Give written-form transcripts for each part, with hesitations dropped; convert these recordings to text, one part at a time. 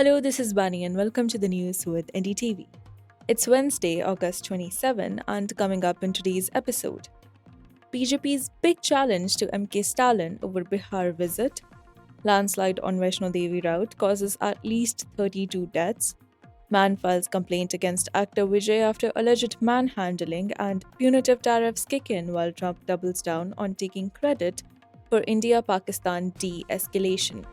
Hello, this is Bani and welcome to the news with NDTV. It's Wednesday, August 27, and coming up in today's episode, BJP's big challenge to MK Stalin over Bihar visit, landslide on Vaishno Devi route causes at least 32 deaths, man files complaint against actor Vijay after alleged manhandling, and punitive tariffs kick in while Trump doubles down on taking credit for India-Pakistan de-escalation.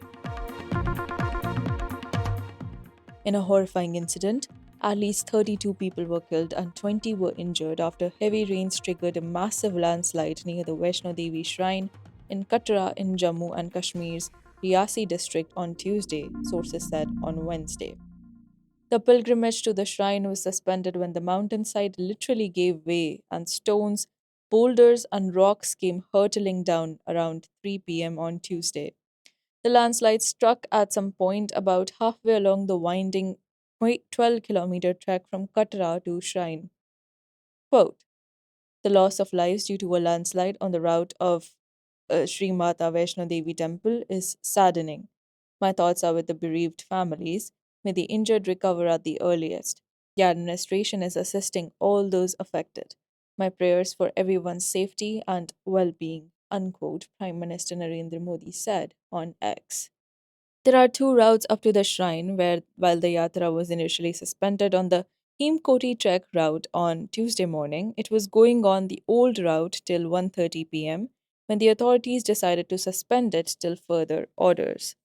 In a horrifying incident, at least 32 people were killed and 20 were injured after heavy rains triggered a massive landslide near the Vaishno Devi shrine in Katra in Jammu and Kashmir's Riyasi district on Tuesday, sources said on Wednesday. The pilgrimage to the shrine was suspended when the mountainside literally gave way and stones, boulders, and rocks came hurtling down around 3 p.m. on Tuesday. The landslide struck at some point about halfway along the winding 12-kilometer trek from Katra to Shrine. Quote, the loss of lives due to a landslide on the route of Sri Mata Vaishno Devi temple is saddening. My thoughts are with the bereaved families. May the injured recover at the earliest. The administration is assisting all those affected. My prayers for everyone's safety and well being, unquote, Prime Minister Narendra Modi said on X. There are two routes up to the shrine where, while the yatra was initially suspended on the Himkoti Trek route on Tuesday morning, it was going on the old route till 1:30 p.m. when the authorities decided to suspend it till further orders.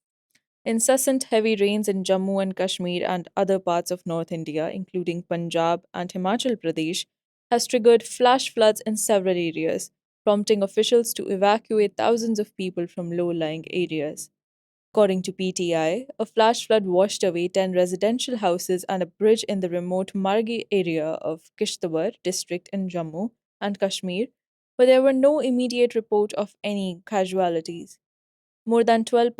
Incessant heavy rains in Jammu and Kashmir and other parts of North India, including Punjab and Himachal Pradesh, has triggered flash floods in several areas, prompting officials to evacuate thousands of people from low lying areas. According to PTI, a flash flood washed away 10 residential houses and a bridge in the remote Margi area of Kishtawar district in Jammu and Kashmir, but there were no immediate report of any casualties. More than 12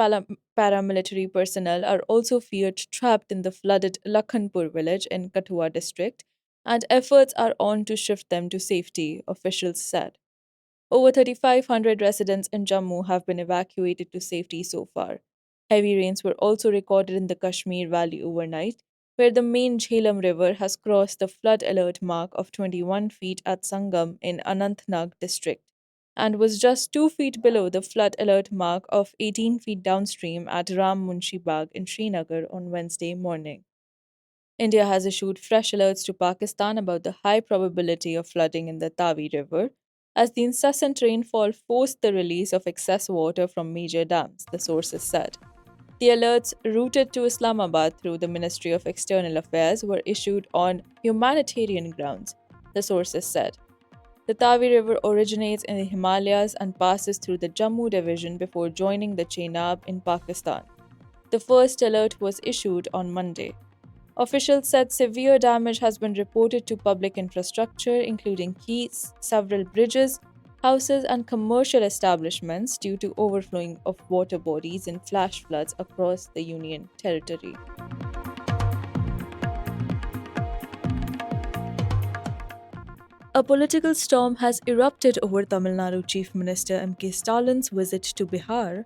paramilitary personnel are also feared trapped in the flooded Lakhanpur village in Kathua district, and efforts are on to shift them to safety, officials said. Over 3,500 residents in Jammu have been evacuated to safety so far. Heavy rains were also recorded in the Kashmir Valley overnight, where the main Jhelum River has crossed the flood alert mark of 21 feet at Sangam in Anantnag district and was just 2 feet below the flood alert mark of 18 feet downstream at Ram Munshi Bagh in Srinagar on Wednesday morning. India has issued fresh alerts to Pakistan about the high probability of flooding in the Tavi River, as the incessant rainfall forced the release of excess water from major dams, the sources said. The alerts, routed to Islamabad through the Ministry of External Affairs, were issued on humanitarian grounds, the sources said. The Tavi River originates in the Himalayas and passes through the Jammu division before joining the Chenab in Pakistan. The first alert was issued on Monday. Officials said severe damage has been reported to public infrastructure, including quays, several bridges, houses, and commercial establishments due to overflowing of water bodies in flash floods across the Union territory. A political storm has erupted over Tamil Nadu Chief Minister MK Stalin's visit to Bihar,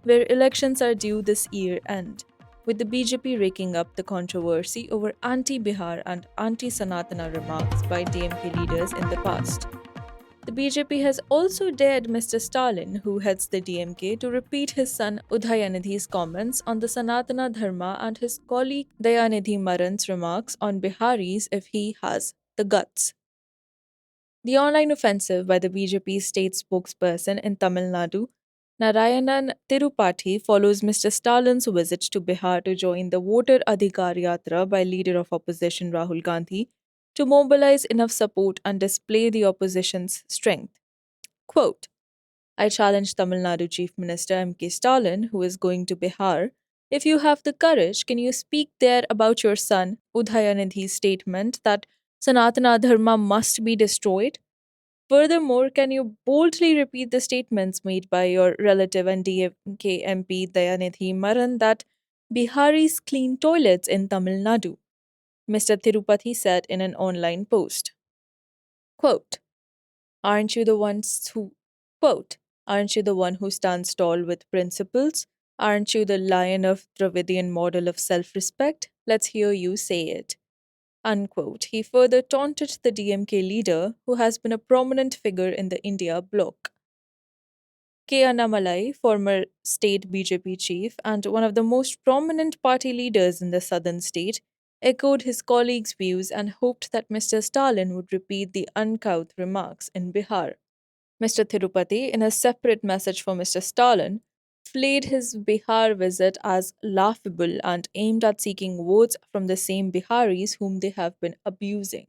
where elections are due this year end, with the BJP raking up the controversy over anti-Bihar and anti-Sanatana remarks by DMK leaders in the past. The BJP has also dared Mr. Stalin, who heads the DMK, to repeat his son Udhayanidhi's comments on the Sanatana Dharma and his colleague Dayanidhi Maran's remarks on Biharis if he has the guts. The online offensive by the BJP state spokesperson in Tamil Nadu, Narayanan Tirupati, follows Mr. Stalin's visit to Bihar to join the Voter Adhikar Yatra by leader of opposition Rahul Gandhi to mobilize enough support and display the opposition's strength. Quote, I challenge Tamil Nadu Chief Minister MK Stalin, who is going to Bihar. If you have the courage, can you speak there about your son Udhayanidhi's statement that Sanatana Dharma must be destroyed? Furthermore, can you boldly repeat the statements made by your relative and DMK MP Dayanidhi Maran that Biharis clean toilets in Tamil Nadu? Mr. Tirupati said in an online post. Quote, Aren't you the ones who quote, Aren't you the one who stands tall with principles? Aren't you the lion of Dravidian model of self-respect? Let's hear you say it. Unquote. He further taunted the DMK leader, who has been a prominent figure in the India bloc. K. Annamalai, former state BJP chief and one of the most prominent party leaders in the southern state, echoed his colleagues' views and hoped that Mr. Stalin would repeat the uncouth remarks in Bihar. Mr. Tirupati, in a separate message for Mr. Stalin, flayed his Bihar visit as laughable and aimed at seeking votes from the same Biharis whom they have been abusing.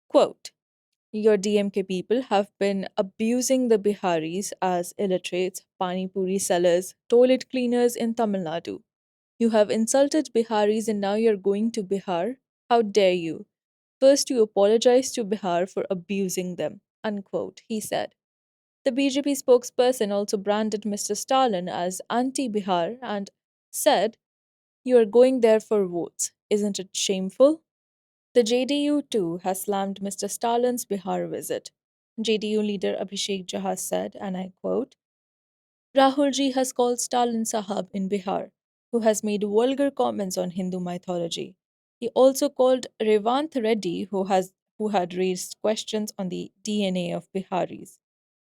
Quote, your DMK people have been abusing the Biharis as illiterates, pani puri sellers, toilet cleaners in Tamil Nadu. You have insulted Biharis and now you're going to Bihar? How dare you? First, you apologize to Bihar for abusing them. Unquote, he said. The BJP spokesperson also branded Mr. Stalin as anti Bihar and said, you are going there for votes. Isn't it shameful? The JDU too has slammed Mr. Stalin's Bihar visit. JDU leader Abhishek Jha said, and I quote, Rahulji has called Stalin Sahab in Bihar, who has made vulgar comments on Hindu mythology. He also called Revant Reddy, who had raised questions on the DNA of Biharis.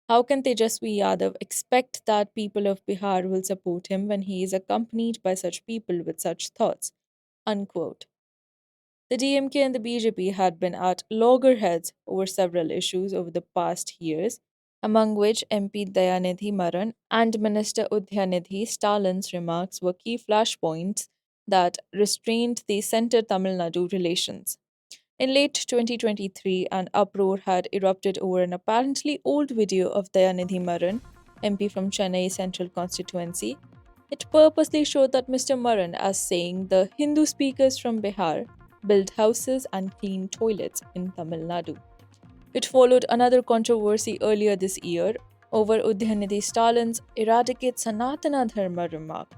How can Tejasvi Yadav expect that people of Bihar will support him when he is accompanied by such people with such thoughts? Unquote. The DMK and the BJP had been at loggerheads over several issues over the past years, among which MP Dayanidhi Maran and Minister Udyanidhi Stalin's remarks were key flashpoints that restrained the Centre Tamil Nadu relations. In late 2023, an uproar had erupted over an apparently old video of Dayanidhi Maran, MP from Chennai Central constituency. It purposely showed that Mr. Maran as saying the Hindu speakers from Bihar build houses and clean toilets in Tamil Nadu. It followed another controversy earlier this year over Udyanidhi Stalin's eradicate Sanatana Dharma remark.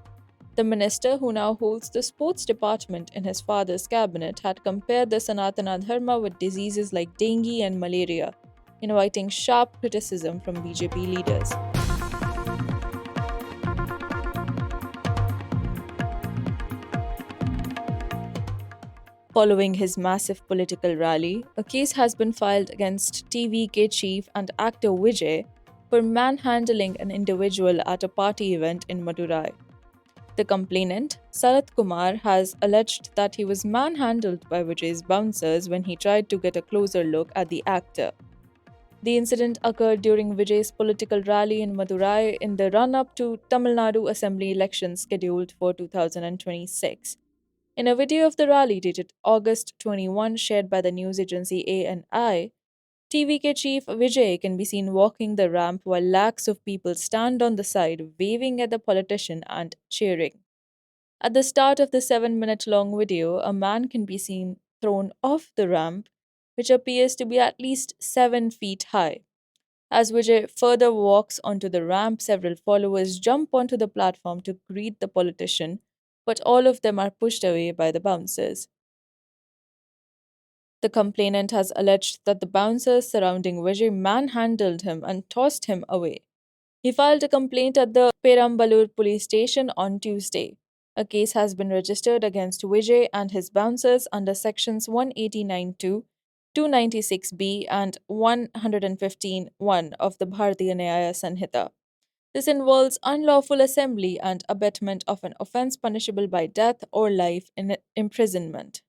The minister, who now holds the sports department in his father's cabinet, had compared the Sanatana Dharma with diseases like dengue and malaria, inviting sharp criticism from BJP leaders. Following his massive political rally, a case has been filed against TVK chief and actor Vijay for manhandling an individual at a party event in Madurai. The complainant, Sarat Kumar, has alleged that he was manhandled by Vijay's bouncers when he tried to get a closer look at the actor. The incident occurred during Vijay's political rally in Madurai in the run-up to Tamil Nadu Assembly elections scheduled for 2026. In a video of the rally dated August 21 shared by the news agency ANI, TVK chief Vijay can be seen walking the ramp while lakhs of people stand on the side waving at the politician and cheering. At the start of the 7-minute-long video, a man can be seen thrown off the ramp, which appears to be at least 7 feet high. As Vijay further walks onto the ramp, several followers jump onto the platform to greet the politician, but all of them are pushed away by the bouncers. The complainant has alleged that the bouncers surrounding Vijay manhandled him and tossed him away. He filed a complaint at the Perambalur police station on Tuesday. A case has been registered against Vijay and his bouncers under sections 189(2), 296B and 115(1) of the Bharatiya Nyaya Sanhita. This involves unlawful assembly and abetment of an offence punishable by death or life in imprisonment.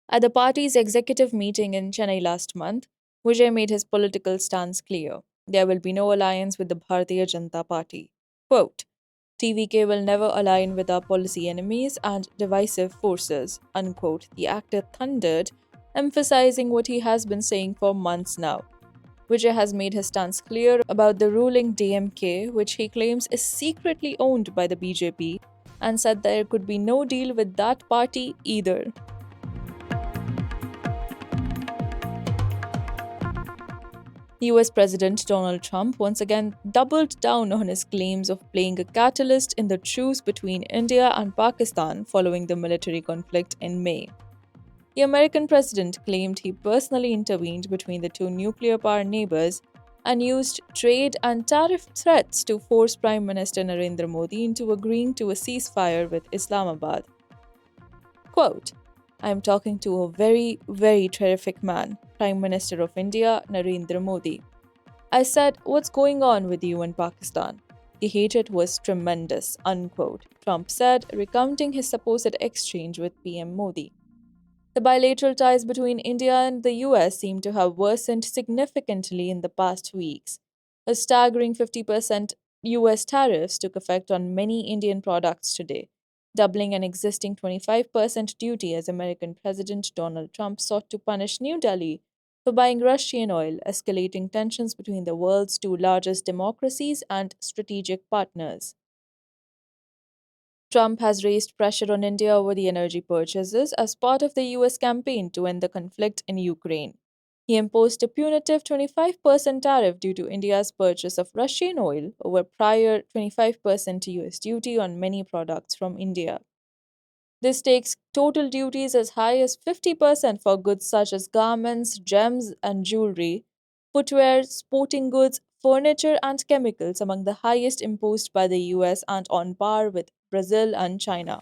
At the party's executive meeting in Chennai last month, Vijay made his political stance clear. There will be no alliance with the Bharatiya Janata Party. Quote, TVK will never align with our policy enemies and divisive forces, unquote, the actor thundered, emphasizing what he has been saying for months now. Vijay has made his stance clear about the ruling DMK, which he claims is secretly owned by the BJP, and said there could be no deal with that party either. US President Donald Trump once again doubled down on his claims of playing a catalyst in the truce between India and Pakistan following the military conflict in May. The American president claimed he personally intervened between the two nuclear power neighbors and used trade and tariff threats to force Prime Minister Narendra Modi into agreeing to a ceasefire with Islamabad. Quote, I am talking to a very, very terrific man, Prime Minister of India, Narendra Modi. I said, what's going on with you and Pakistan? The hatred was tremendous, unquote, Trump said, recounting his supposed exchange with PM Modi. The bilateral ties between India and the US seem to have worsened significantly in the past weeks. A staggering 50% US tariffs took effect on many Indian products today, doubling an existing 25% duty as American President Donald Trump sought to punish New Delhi for buying Russian oil, escalating tensions between the world's two largest democracies and strategic partners. Trump has raised pressure on India over the energy purchases as part of the US campaign to end the conflict in Ukraine. He imposed a punitive 25% tariff due to India's purchase of Russian oil over prior 25% US duty on many products from India. This takes total duties as high as 50% for goods such as garments, gems, and jewelry, footwear, sporting goods, furniture, and chemicals, among the highest imposed by the US and on par with Brazil and China.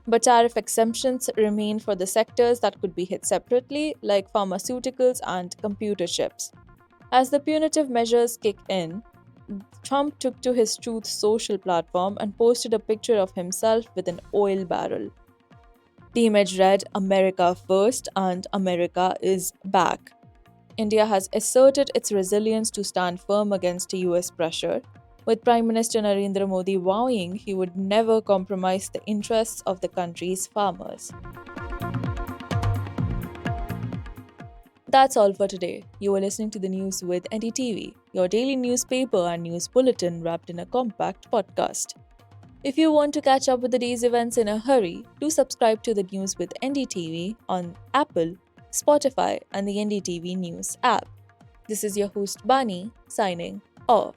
But tariff exemptions remain for the sectors that could be hit separately, like pharmaceuticals and computer chips. As the punitive measures kick in, Trump took to his Truth Social platform and posted a picture of himself with an oil barrel. The image read, America first and America is back. India has asserted its resilience to stand firm against US pressure, with Prime Minister Narendra Modi vowing he would never compromise the interests of the country's farmers. That's all for today. You are listening to the news with NDTV, your daily newspaper and news bulletin wrapped in a compact podcast. If you want to catch up with the day's events in a hurry, do subscribe to the news with NDTV on Apple, Spotify, and the NDTV News app. This is your host Bani, signing off.